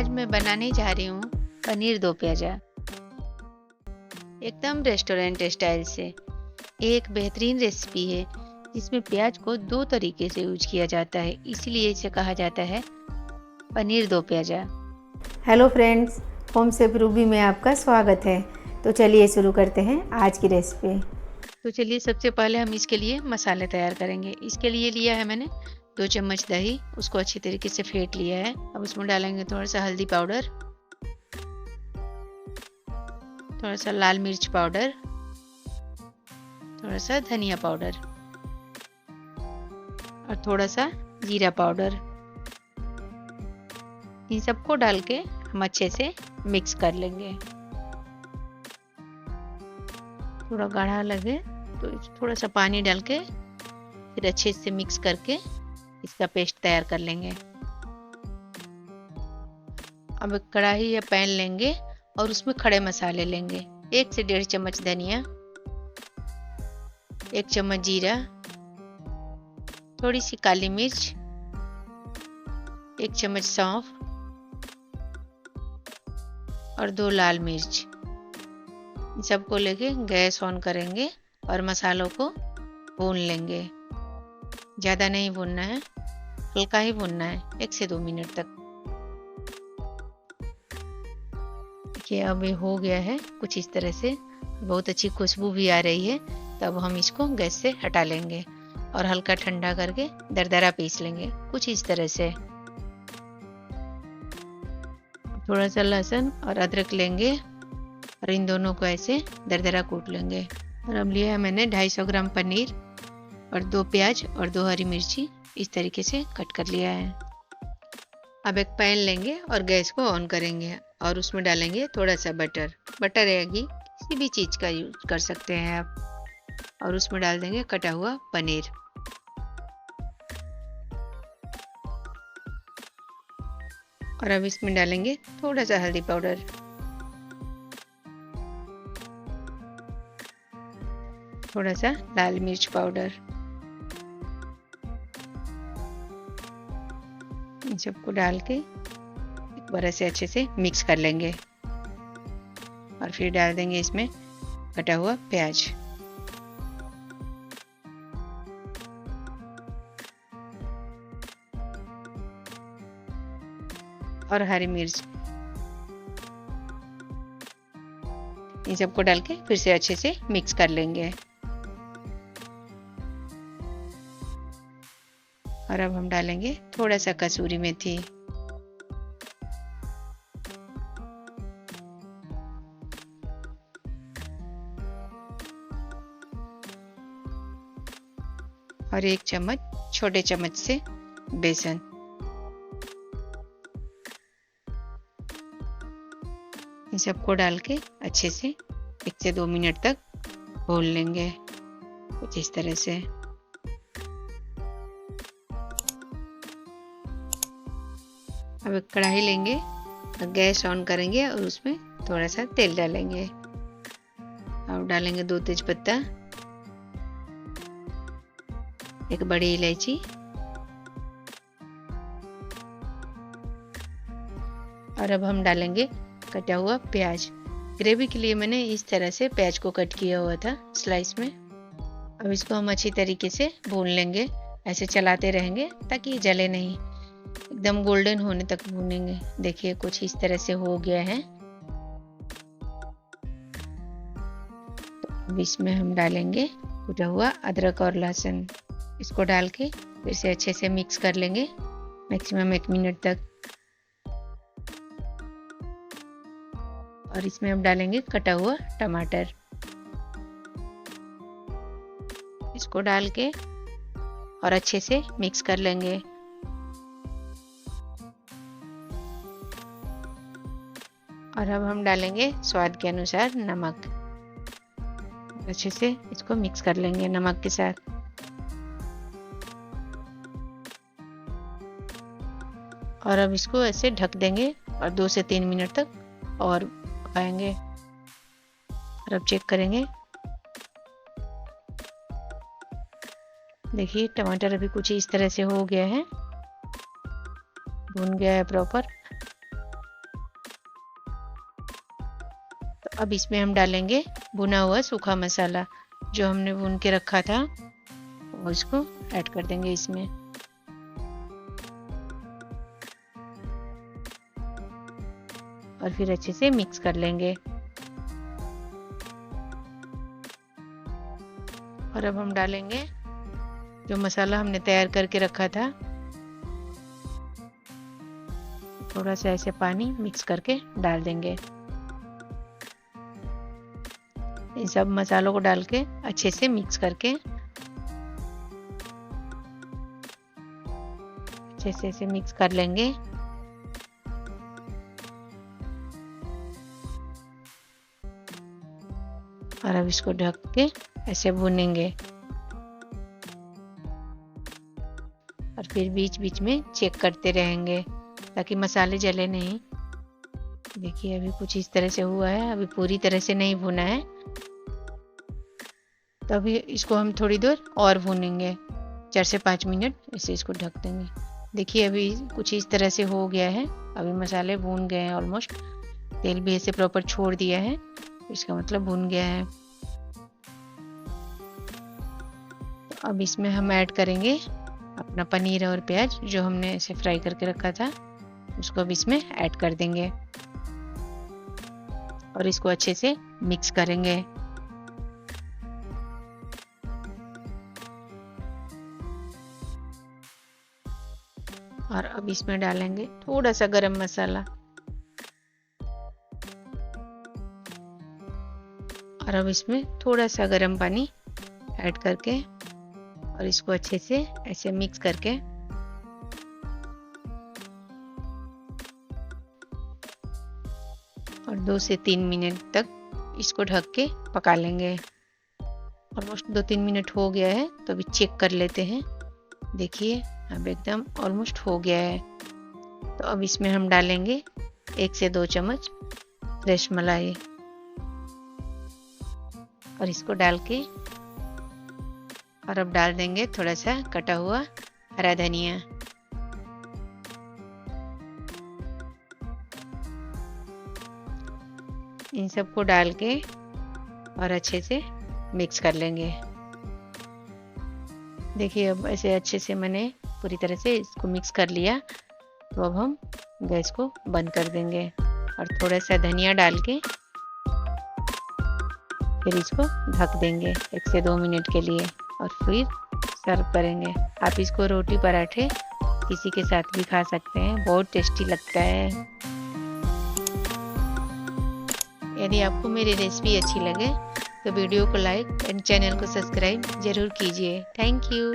आज मैं बनाने जा रही हूँ पनीर दो प्याजा, एकदम रेस्टोरेंट स्टाइल से। ये एक बेहतरीन रेसिपी है जिसमें प्याज को दो तरीके से यूज किया जाता है, इसीलिए इसे कहा जाता है paneer do pyaza. Hello friends, home chef Ruby में आपका स्वागत है। तो चलिए शुरू करते हैं आज की रेसिपी। तो चलिए सबसे पहले हम इसके लिए मसाले तैयार करेंगे। इसके लिए लिया है मैंने 2 चम्मच दही, उसको अच्छी तरीके से फेंट लिया है। अब उसमें डालेंगे थोड़ा सा हल्दी पाउडर, थोड़ा सा लाल मिर्च पाउडर, थोड़ा सा धनिया पाउडर और थोड़ा सा जीरा पाउडर। इन सबको डाल के हम अच्छे से मिक्स कर लेंगे। थोड़ा गाढ़ा लगे तो थोड़ा सा पानी डाल के फिर अच्छे से मिक्स करके इसका पेस्ट तैयार कर लेंगे। अब एक कढ़ाई या पैन लेंगे और उसमें खड़े मसाले लेंगे। 1 से 1.5 चम्मच धनिया, 1 चम्मच जीरा, थोड़ी सी काली मिर्च, 1 चम्मच सौंफ और 2 लाल मिर्च। इन सबको लेके गैस ऑन करेंगे और मसालों को भून लेंगे। ज़्यादा नहीं भूनना है, हल्का ही भूनना है, 1 से 2 मिनट तक। देखिए अब ये हो गया है कुछ इस तरह से, बहुत अच्छी खुशबू भी आ रही है। तब हम इसको गैस से हटा लेंगे और हल्का ठंडा करके दरदरा पीस लेंगे कुछ इस तरह से। थोड़ा सा लहसुन और अदरक लेंगे और इन दोनों को ऐसे दरदरा कूट लेंगे। और अब लिया है मैंने 250 ग्राम पनीर और 2 प्याज और 2 हरी मिर्ची, इस तरीके से कट कर लिया है। अब एक पैन लेंगे और गैस को ऑन करेंगे और उसमें डालेंगे थोड़ा सा बटर या घी, किसी भी चीज़ का यूज कर सकते हैं आप। और उसमें डाल देंगे कटा हुआ पनीर। और अब इसमें डालेंगे थोड़ा सा हल्दी पाउडर, थोड़ा सा लाल मिर्च पाउडर। इन सबको डाल के एक बार ऐसे अच्छे से मिक्स कर लेंगे और फिर डाल देंगे इसमें कटा हुआ प्याज और हरी मिर्च। इन सबको डाल के फिर से अच्छे से मिक्स कर लेंगे। और अब हम डालेंगे थोड़ा सा कसूरी मेथी, और 1 चम्मच छोटे चम्मच से बेसन। इन सबको डाल के अच्छे से 1 से 2 मिनट तक भून लेंगे कुछ इस तरह से। अब एक कढ़ाई लेंगे और गैस ऑन करेंगे और उसमें थोड़ा सा तेल डालेंगे। अब डालेंगे 2 तेजपत्ता, 1 बड़ी इलायची और अब हम डालेंगे कटा हुआ प्याज। ग्रेवी के लिए मैंने इस तरह से प्याज को कट किया हुआ था स्लाइस में। अब इसको हम अच्छी तरीके से भून लेंगे, ऐसे चलाते रहेंगे ताकि जले नहीं, एकदम गोल्डन होने तक भूनेंगे। देखिए कुछ इस तरह से हो गया है। तो अब इसमें हम डालेंगे कटा हुआ अदरक और लहसुन। इसको डाल के फिर से अच्छे से मिक्स कर लेंगे मैक्सिमम 1 मिनट तक। और इसमें हम डालेंगे कटा हुआ टमाटर। इसको डाल के और अच्छे से मिक्स कर लेंगे। और अब हम डालेंगे स्वाद के अनुसार नमक। अच्छे से इसको मिक्स कर लेंगे नमक के साथ। और अब इसको ऐसे ढक देंगे और 2 से 3 मिनट तक और पकाएंगे। और अब चेक करेंगे। देखिए टमाटर अभी कुछ इस तरह से हो गया है, भून गया है प्रॉपर। अब इसमें हम डालेंगे भुना हुआ सूखा मसाला जो हमने भून के रखा था, और इसको ऐड कर देंगे इसमें। और फिर अच्छे से मिक्स कर लेंगे। और अब हम डालेंगे जो मसाला हमने तैयार करके रखा था, थोड़ा सा ऐसे पानी मिक्स करके डाल देंगे। इन सब मसालों को डाल के अच्छे से मिक्स करके अच्छे से ऐसे मिक्स कर लेंगे। और अब इसको ढक के ऐसे भूनेंगे। और फिर बीच बीच में चेक करते रहेंगे ताकि मसाले जले नहीं। देखिए अभी कुछ इस तरह से हुआ है, अभी पूरी तरह से नहीं भुना है, तो अभी इसको हम थोड़ी देर और भूनेंगे, 4 से 5 मिनट ऐसे इसको ढक देंगे। देखिए अभी कुछ इस तरह से हो गया है, अभी मसाले भून गए हैं ऑलमोस्ट, तेल भी ऐसे प्रॉपर छोड़ दिया है, इसका मतलब भून गया है। तो अब इसमें हम ऐड करेंगे अपना पनीर और प्याज जो हमने ऐसे फ्राई करके रखा था, उसको अब इसमें ऐड कर देंगे और इसको अच्छे से मिक्स करेंगे। और अब इसमें डालेंगे थोड़ा सा गरम मसाला, और अब इसमें थोड़ा सा गरम पानी ऐड करके और इसको अच्छे से ऐसे मिक्स करके और 2 से 3 मिनट तक इसको ढक के पका लेंगे। ऑलमोस्ट 2-3 मिनट हो गया है, तो अभी चेक कर लेते हैं। देखिए अब एकदम ऑलमोस्ट हो गया है। तो अब इसमें हम डालेंगे 1 से 2 चम्मच फ्रेश मलाई और इसको डाल के और अब डाल देंगे थोड़ा सा कटा हुआ हरा धनिया। इन सबको डाल के और अच्छे से मिक्स कर लेंगे। देखिए अब ऐसे अच्छे से मैंने पूरी तरह से इसको मिक्स कर लिया, तो अब हम गैस को बंद कर देंगे और थोड़ा सा धनिया डाल के फिर इसको ढक देंगे 1 से 2 मिनट के लिए और फिर सर्व करेंगे। आप इसको रोटी पराठे किसी के साथ भी खा सकते हैं, बहुत टेस्टी लगता है। यदि आपको मेरी रेसिपी अच्छी लगे तो वीडियो को लाइक एंड चैनल को सब्सक्राइब जरूर कीजिए। Thank you.